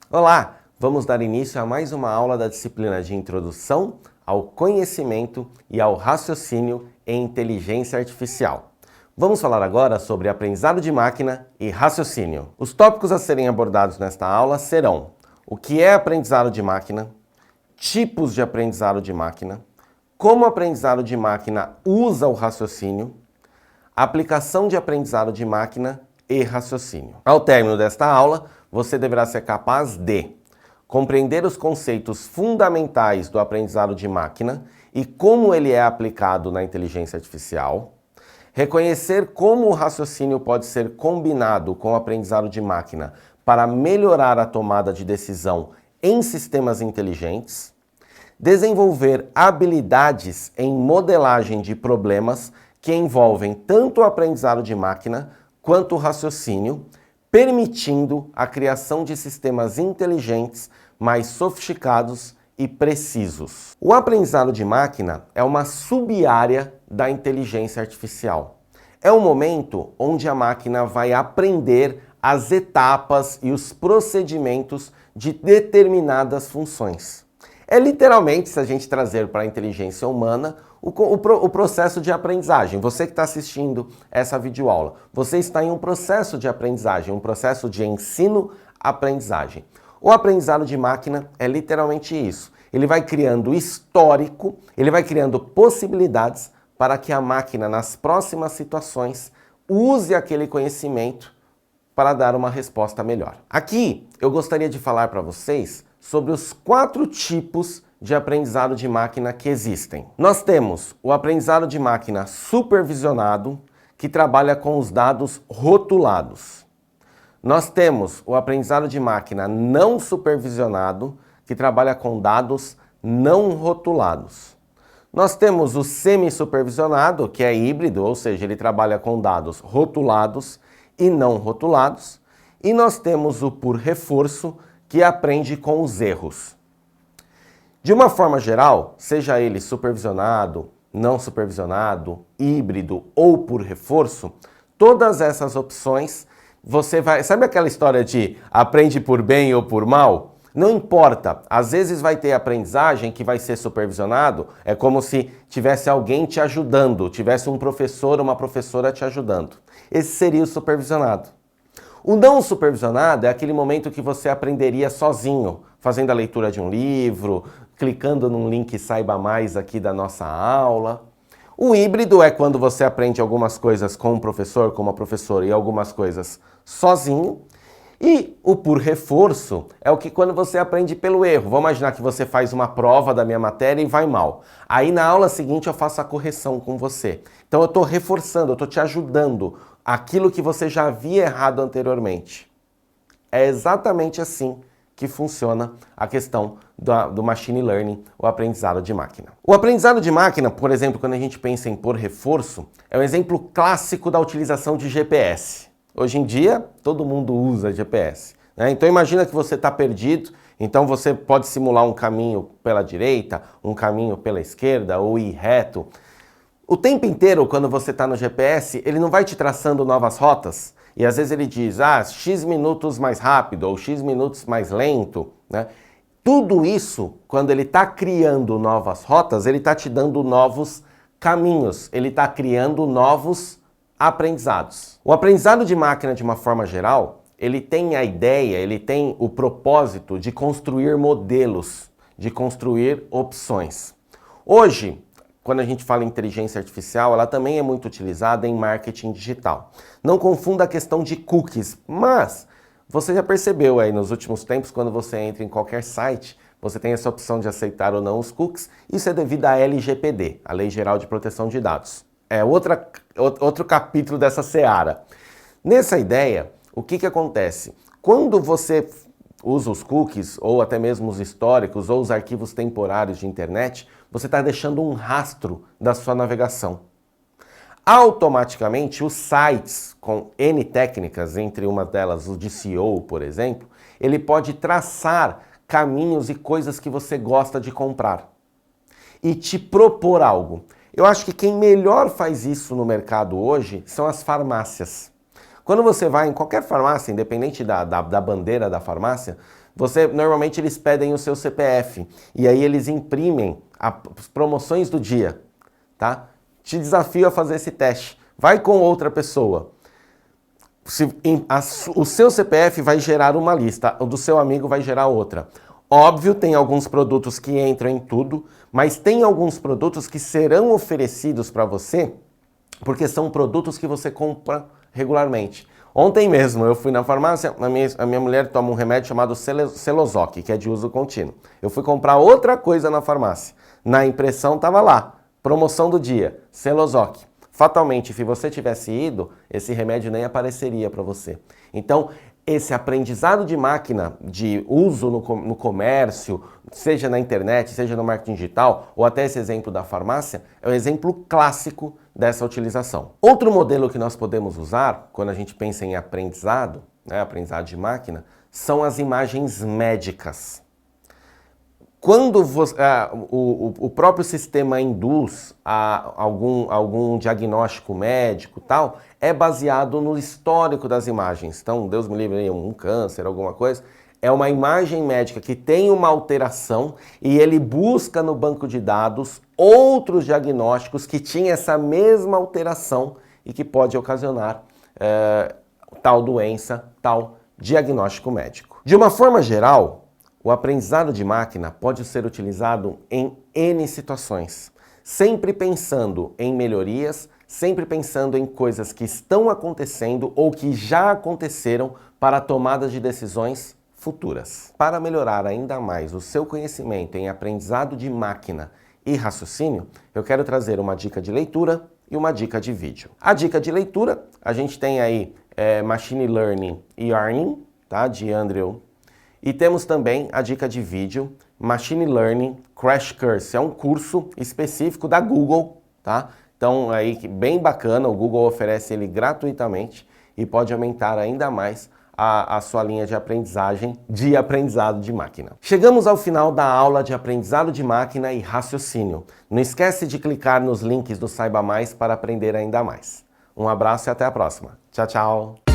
Olá! Vamos dar início a mais uma aula da disciplina de Introdução ao Conhecimento e ao Raciocínio em Inteligência Artificial. Vamos falar agora sobre aprendizado de máquina e raciocínio. Os tópicos a serem abordados nesta aula serão: o que é aprendizado de máquina, tipos de aprendizado de máquina, como o aprendizado de máquina usa o raciocínio, aplicação de aprendizado de máquina e raciocínio. Ao término desta aula, você deverá ser capaz de compreender os conceitos fundamentais do aprendizado de máquina e como ele é aplicado na inteligência artificial, reconhecer como o raciocínio pode ser combinado com o aprendizado de máquina para melhorar a tomada de decisão em sistemas inteligentes, desenvolver habilidades em modelagem de problemas que envolvem tanto o aprendizado de máquina quanto o raciocínio, permitindo a criação de sistemas inteligentes mais sofisticados e precisos. O aprendizado de máquina é uma sub-área da inteligência artificial. É o momento onde a máquina vai aprender as etapas e os procedimentos de determinadas funções. É literalmente, se a gente trazer para a inteligência humana, o processo de aprendizagem. Você que está assistindo essa videoaula, você está em um processo de aprendizagem, um processo de ensino-aprendizagem. O aprendizado de máquina é literalmente isso. Ele vai criando histórico, ele vai criando possibilidades para que a máquina, nas próximas situações, use aquele conhecimento para dar uma resposta melhor. Aqui, eu gostaria de falar para vocês sobre os 4 tipos de aprendizado de máquina que existem. Nós temos o aprendizado de máquina supervisionado, que trabalha com os dados rotulados. Nós temos o aprendizado de máquina não supervisionado, que trabalha com dados não rotulados. Nós temos o semi-supervisionado, que é híbrido, ou seja, ele trabalha com dados rotulados e não rotulados. E nós temos o por reforço, que aprende com os erros. De uma forma geral, seja ele supervisionado, não supervisionado, híbrido ou por reforço, todas essas opções você vai... Sabe aquela história de aprende por bem ou por mal? Não importa, às vezes vai ter aprendizagem que vai ser supervisionado, é como se tivesse alguém te ajudando, tivesse um professor ou uma professora te ajudando. Esse seria o supervisionado. O não supervisionado é aquele momento que você aprenderia sozinho, fazendo a leitura de um livro, clicando num link Saiba Mais aqui da nossa aula. O híbrido é quando você aprende algumas coisas com um professor, com uma professora e algumas coisas sozinho. E o por reforço é o que quando você aprende pelo erro. Vamos imaginar que você faz uma prova da minha matéria e vai mal. Aí na aula seguinte eu faço a correção com você. Então eu estou reforçando, eu estou te ajudando aquilo que você já havia errado anteriormente. É exatamente assim que funciona a questão do machine learning, o aprendizado de máquina. O aprendizado de máquina, por exemplo, quando a gente pensa em por reforço, é um exemplo clássico da utilização de GPS. Hoje em dia, todo mundo usa GPS, né? Então imagina que você está perdido, então você pode simular um caminho pela direita, um caminho pela esquerda ou ir reto. O tempo inteiro, quando você está no GPS, ele não vai te traçando novas rotas. E às vezes ele diz, X minutos mais rápido ou X minutos mais lento, né? Tudo isso, quando ele está criando novas rotas, ele está te dando novos caminhos, ele está criando novos aprendizados. O aprendizado de máquina, de uma forma geral, ele tem a ideia, ele tem o propósito de construir modelos, de construir opções. Hoje, quando a gente fala em inteligência artificial, ela também é muito utilizada em marketing digital. Não confunda a questão de cookies, mas você já percebeu aí nos últimos tempos, quando você entra em qualquer site, você tem essa opção de aceitar ou não os cookies. Isso é devido à LGPD, a Lei Geral de Proteção de Dados. É outro capítulo dessa seara. Nessa ideia, o que acontece? Quando você usa os cookies, ou até mesmo os históricos, ou os arquivos temporários de internet, você está deixando um rastro da sua navegação. Automaticamente, os sites com N técnicas, entre uma delas o de SEO, por exemplo, ele pode traçar caminhos e coisas que você gosta de comprar e te propor algo. Eu acho que quem melhor faz isso no mercado hoje são as farmácias. Quando você vai em qualquer farmácia, independente da bandeira da farmácia, Normalmente eles pedem o seu CPF e aí eles imprimem as promoções do dia, tá? Te desafio a fazer esse teste. Vai com outra pessoa. O seu CPF vai gerar uma lista, o do seu amigo vai gerar outra. Óbvio, tem alguns produtos que entram em tudo, mas tem alguns produtos que serão oferecidos para você porque são produtos que você compra regularmente. Ontem mesmo eu fui na farmácia, a minha mulher toma um remédio chamado Celozoc, que é de uso contínuo. Eu fui comprar outra coisa na farmácia. Na impressão estava lá, promoção do dia, Celozoc. Fatalmente, se você tivesse ido, esse remédio nem apareceria para você. Então, esse aprendizado de máquina, de uso no comércio, seja na internet, seja no marketing digital, ou até esse exemplo da farmácia, é um exemplo clássico dessa utilização. Outro modelo que nós podemos usar, quando a gente pensa em aprendizado, né, aprendizado de máquina, são as imagens médicas. Quando o próprio sistema induz a algum diagnóstico médico tal, é baseado no histórico das imagens. Então, Deus me livre, um câncer, alguma coisa, é uma imagem médica que tem uma alteração e ele busca no banco de dados outros diagnósticos que tinham essa mesma alteração e que pode ocasionar tal doença, tal diagnóstico médico. De uma forma geral, o aprendizado de máquina pode ser utilizado em N situações, sempre pensando em melhorias, sempre pensando em coisas que estão acontecendo ou que já aconteceram para a tomada de decisões futuras. Para melhorar ainda mais o seu conhecimento em aprendizado de máquina e raciocínio, eu quero trazer uma dica de leitura e uma dica de vídeo. A dica de leitura, a gente tem aí Machine Learning e Yarning, tá? De Andrew. E temos também a dica de vídeo, Machine Learning Crash Course. É um curso específico da Google, tá? Então, aí, bem bacana, o Google oferece ele gratuitamente e pode aumentar ainda mais a sua linha de aprendizagem de aprendizado de máquina. Chegamos ao final da aula de aprendizado de máquina e raciocínio. Não esquece de clicar nos links do Saiba Mais para aprender ainda mais. Um abraço e até a próxima. Tchau, tchau!